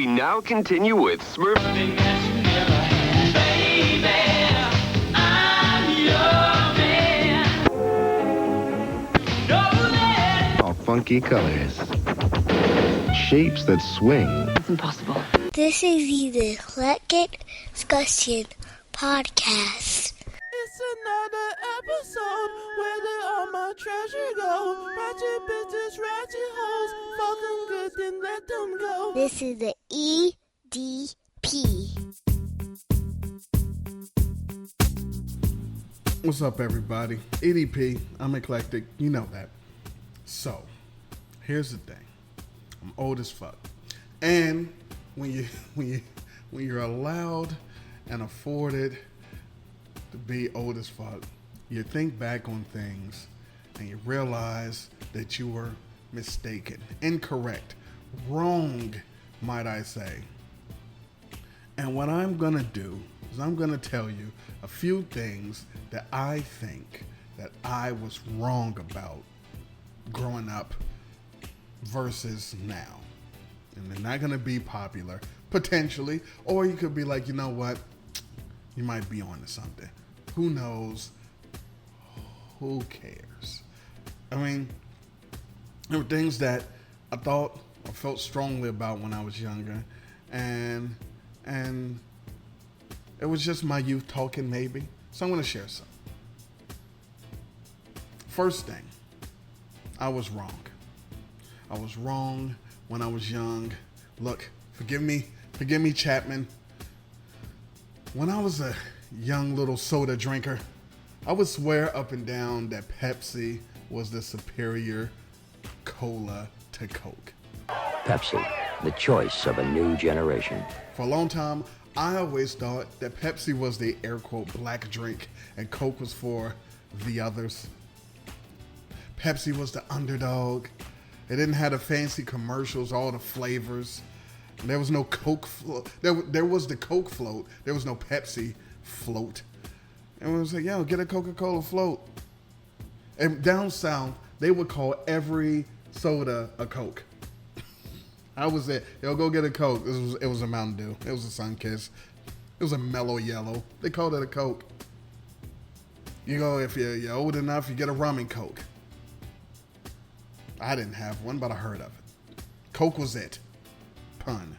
We now continue with Smurf. All funky colors. Shapes that swing. It's impossible. This is the Eclectic Discussion Podcast. It's another episode where did all my treasure go? Ratchet bitches, ratchet hoes, fuck them good, then let them go. This is the EDP. What's up, everybody? EDP, I'm eclectic, you know that. So, here's the thing. I'm old as fuck. And when you're allowed and afforded to be old as fuck, you think back on things and you realize that you were mistaken, incorrect, wrong, might I say. And what I'm gonna do is I'm gonna tell you a few things that I think that I was wrong about growing up versus now. And they're not gonna be popular, potentially, or you could be like, you know what? You might be onto something. Who knows? Who cares? I mean, there were things that I thought or felt strongly about when I was younger, and it was just my youth talking, maybe. So I'm gonna share some. First thing, I was wrong. I was wrong when I was young. Look, forgive me, Chapman. When I was a young little soda drinker, I would swear up and down that Pepsi was the superior cola to Coke. Pepsi, the choice of a new generation. For a long time, I always thought that Pepsi was the air quote black drink and Coke was for the others. Pepsi was the underdog. It didn't have the fancy commercials, all the flavors. There was no Coke float. There was the Coke float. There was no Pepsi float. And we was like, yo, get a Coca-Cola float. And down south, they would call every soda a Coke. I was there. Yo, go get a Coke. It was a Mountain Dew. It was a Sunkist. It was a mellow yellow. They called it a Coke. You go, if you're old enough, you get a rum and Coke. I didn't have one, but I heard of it. Coke was it. Pun.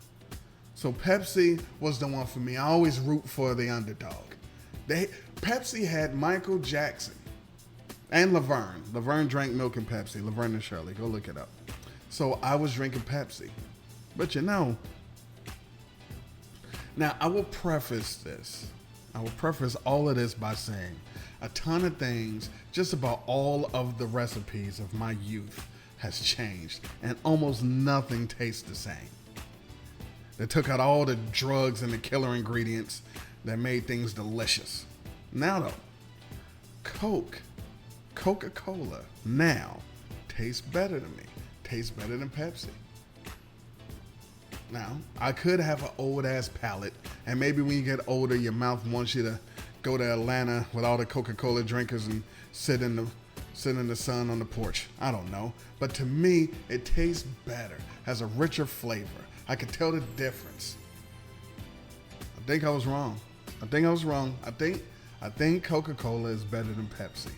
So Pepsi was the one for me. I always root for the underdog. Pepsi had Michael Jackson and Laverne. Laverne drank milk and Pepsi. Laverne and Shirley. Go look it up. So I was drinking Pepsi. But you know, now I will preface this. I will preface all of this by saying a ton of things, just about all of the recipes of my youth has changed, and almost nothing tastes the same. They took out all the drugs and the killer ingredients that made things delicious. Now though, Coca-Cola now tastes better to me. Tastes better than Pepsi. Now, I could have an old ass palate, and maybe when you get older, your mouth wants you to go to Atlanta with all the Coca-Cola drinkers and sit in the sun on the porch. I don't know. But to me, it tastes better, has a richer flavor. I can tell the difference. I think I was wrong. I think Coca-Cola is better than Pepsi.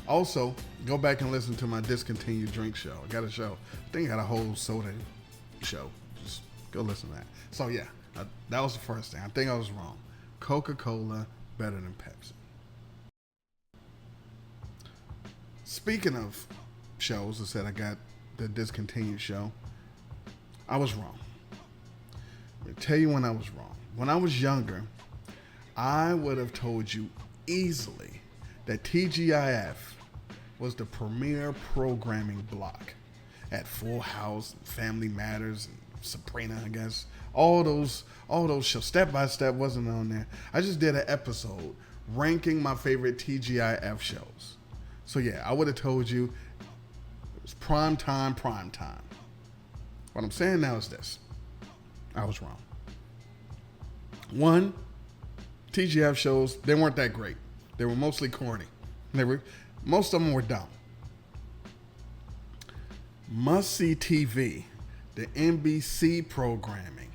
Also, go back and listen to my discontinued drink show. I got a show. I think I got a whole soda show. Just go listen to that. So yeah, that was the first thing. I think I was wrong. Coca-Cola better than Pepsi. Speaking of shows, I said I got the discontinued show. I was wrong. Let me tell you when I was wrong. When I was younger, I would have told you easily that TGIF was the premier programming block at Full House, Family Matters, and Sabrina, I guess. All those shows. Step by Step wasn't on there. I just did an episode ranking my favorite TGIF shows. So yeah, I would have told you it was prime time. What I'm saying now is this. I was wrong. One, TGIF shows, they weren't that great. They were mostly corny. Most of them were dumb. Must See TV, the NBC programming,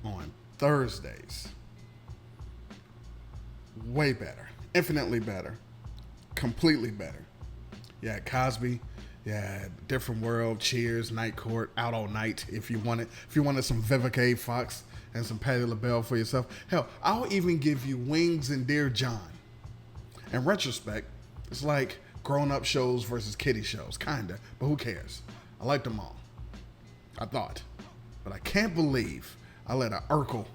on Thursdays. Way better. Infinitely better. Completely better. You had Cosby. You had Different World, Cheers, Night Court, Out All Night if you wanted. If you wanted some Vivica A. Fox and some Patti LaBelle for yourself. Hell, I'll even give you Wings and Dear John. In retrospect, it's like grown-up shows versus kiddie shows, kinda, but who cares? I liked them all. I thought. But I can't believe I let an Urkel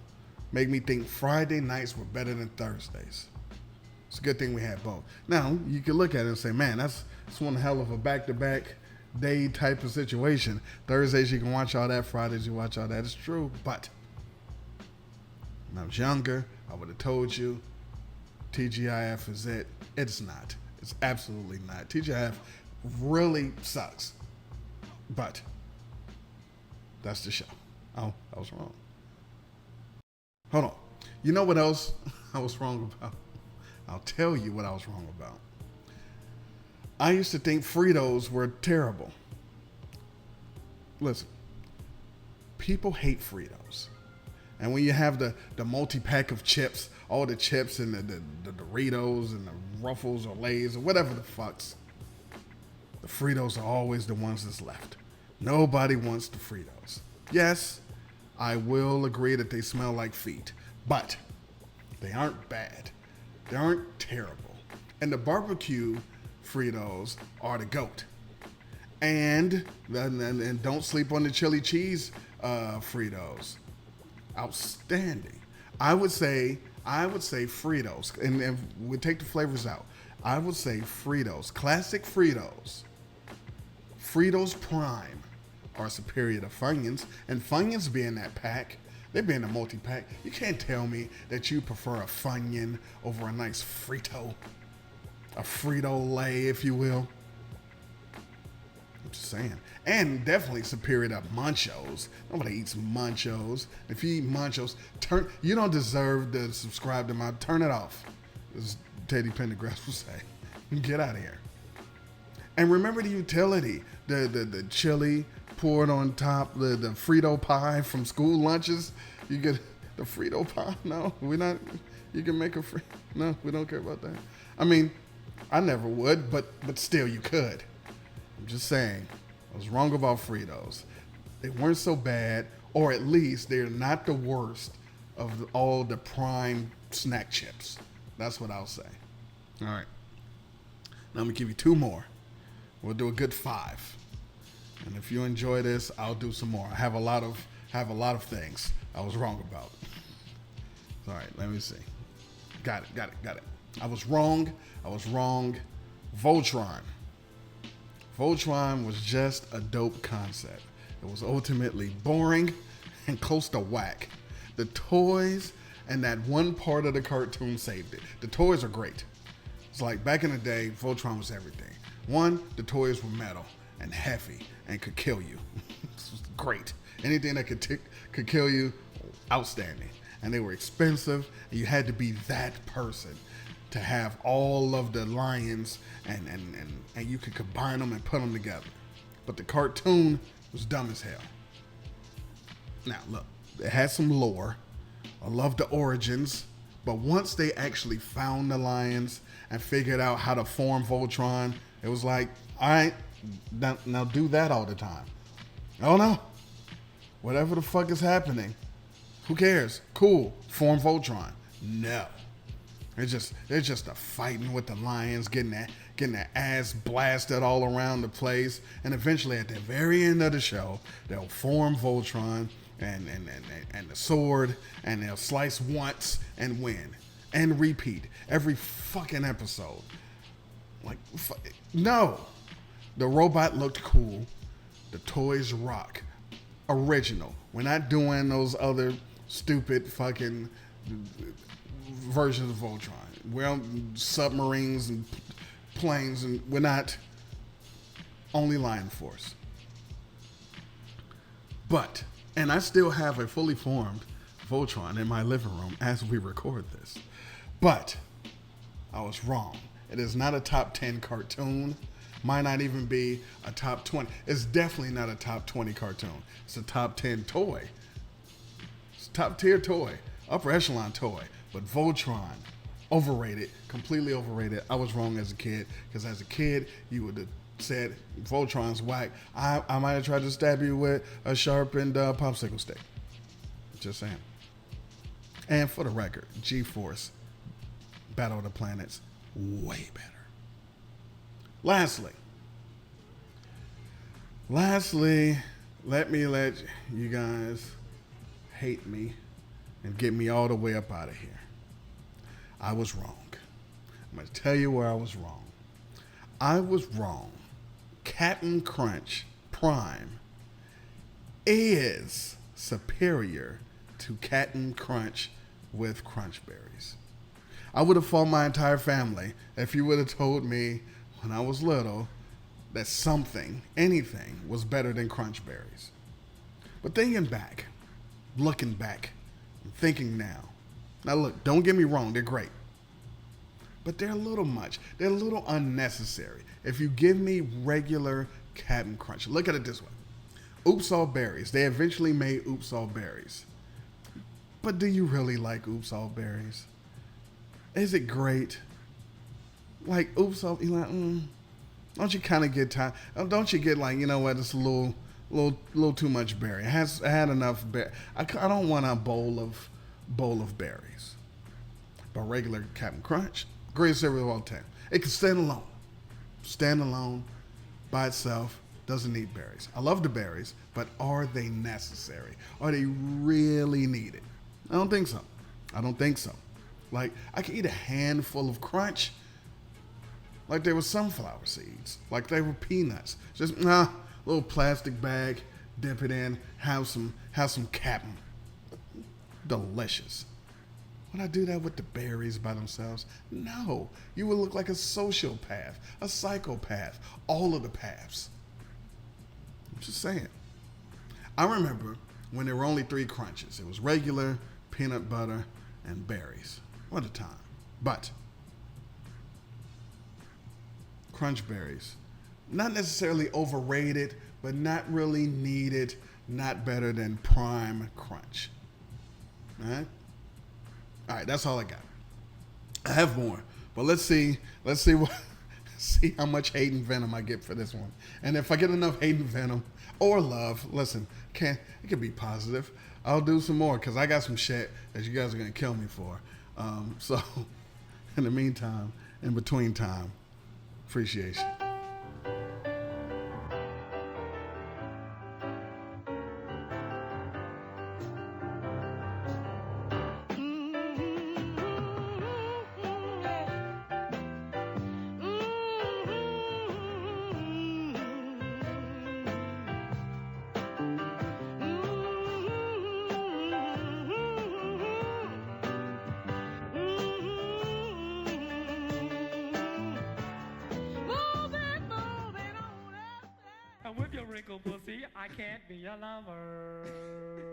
make me think Friday nights were better than Thursdays. It's a good thing we had both. Now, you can look at it and say, man, that's one hell of a back-to-back day type of situation. Thursdays you can watch all that, Fridays you watch all that. It's true, but when I was younger, I would have told you TGIF is it. It's not. It's absolutely not. TGIF really sucks. But that's the show. Oh, I was wrong. Hold on. You know what else I was wrong about? I'll tell you what I was wrong about. I used to think Fritos were terrible. Listen, people hate Fritos. And when you have the multi-pack of chips, all the chips and the Doritos and the Ruffles or Lay's or whatever the fucks, the Fritos are always the ones that's left. Nobody wants the Fritos. Yes, I will agree that they smell like feet, but they aren't bad. They aren't terrible. And the barbecue Fritos are the GOAT. And don't sleep on the chili cheese Fritos. Outstanding. I would say Fritos, and we take the flavors out. I would say Fritos, classic Fritos Prime are superior to Funyuns, and Funyuns being that pack, they being a multi-pack. You can't tell me that you prefer a Funyun over a nice Frito, a Frito-Lay, if you will. I'm just saying. And definitely superior to Munchos. Nobody eats Munchos. If you eat Munchos, you don't deserve to subscribe to my, turn it off, as Teddy Pendergrass would say. Get out of here. And remember the utility, the chili poured on top, the Frito pie from school lunches. You get the Frito pie. No, we're not. You can make a no, we don't care about that. I mean, I never would, but still you could. I'm just saying, I was wrong about Fritos. They weren't so bad, or at least they're not the worst of all the prime snack chips. That's what I'll say. All right. Now I'm gonna give you two more. We'll do a good 5. And if you enjoy this, I'll do some more. I have a lot of things I was wrong about. All right, let me see. Got it. I was wrong. Voltron. Voltron was just a dope concept. It was ultimately boring and close to whack. The toys and that one part of the cartoon saved it. The toys are great. It's like back in the day, Voltron was everything. One, the toys were metal and heavy and could kill you. This was great. Anything that could kill you, outstanding. And they were expensive, and you had to be that person to have all of the lions, and you could combine them and put them together. But the cartoon was dumb as hell. Now, look, it had some lore. I love the origins. But once they actually found the lions and figured out how to form Voltron, it was like, all right, now do that all the time. Oh no. Whatever the fuck is happening, who cares? Cool, form Voltron. No. They're just a fighting with the lions, getting their ass blasted all around the place, and eventually at the very end of the show, they'll form Voltron and the sword, and they'll slice once and win and repeat every fucking episode. Like, no. The robot looked cool. The toys rock. Original. We're not doing those other stupid fucking versions of Voltron. We're on submarines and planes, and we're not only Lion Force. But, and I still have a fully formed Voltron in my living room as we record this. But I was wrong. It is not a top 10 cartoon. Might not even be a top 20. It's definitely not a top 20 cartoon. It's a top 10 toy. It's top tier toy, upper echelon toy. But Voltron, overrated, completely overrated. I was wrong as a kid, because as a kid, you would have said Voltron's whack. I might have tried to stab you with a sharpened popsicle stick. Just saying. And for the record, G-Force, Battle of the Planets, way better. Lastly, let me let you guys hate me and get me all the way up out of here. I was wrong. I'm going to tell you where I was wrong. I was wrong. Captain Crunch Prime is superior to Captain Crunch with Crunch Berries. I would have fought my entire family if you would have told me when I was little that something, anything, was better than Crunch Berries. But looking back, and thinking now. Now look, don't get me wrong, they're great. But they're a little much. They're a little unnecessary. If you give me regular Captain Crunch, look at it this way. Oops All Berries. They eventually made Oops All Berries. But do you really like Oops All Berries? Is it great? Like Oops All, you're like, don't you kind of get tired? Don't you get like, you know what? It's a little too much berry. It had enough berry. I don't want a bowl of berries. But regular Captain Crunch, greatest cereal of all time. It can stand alone, by itself. Doesn't need berries. I love the berries, but are they necessary? Are they really needed? I don't think so. Like, I could eat a handful of Crunch like they were sunflower seeds, like they were peanuts. Just, little plastic bag, dip it in, have some Captain. Delicious. Would I do that with the berries by themselves? No. You would look like a sociopath, a psychopath, all of the paths. I'm just saying. I remember when there were only 3 Crunches. It was regular, peanut butter, and berries. What a time. But Crunch Berries, not necessarily overrated, but not really needed, not better than Prime Crunch. All right? All right, that's all I got. I have more, but let's see how much hate and venom I get for this one. And if I get enough hate and venom or love, listen, it can be positive. I'll do some more because I got some shit that you guys are gonna kill me for. So, in the meantime, in between time, appreciation. With your wrinkled pussy, I can't be your lover.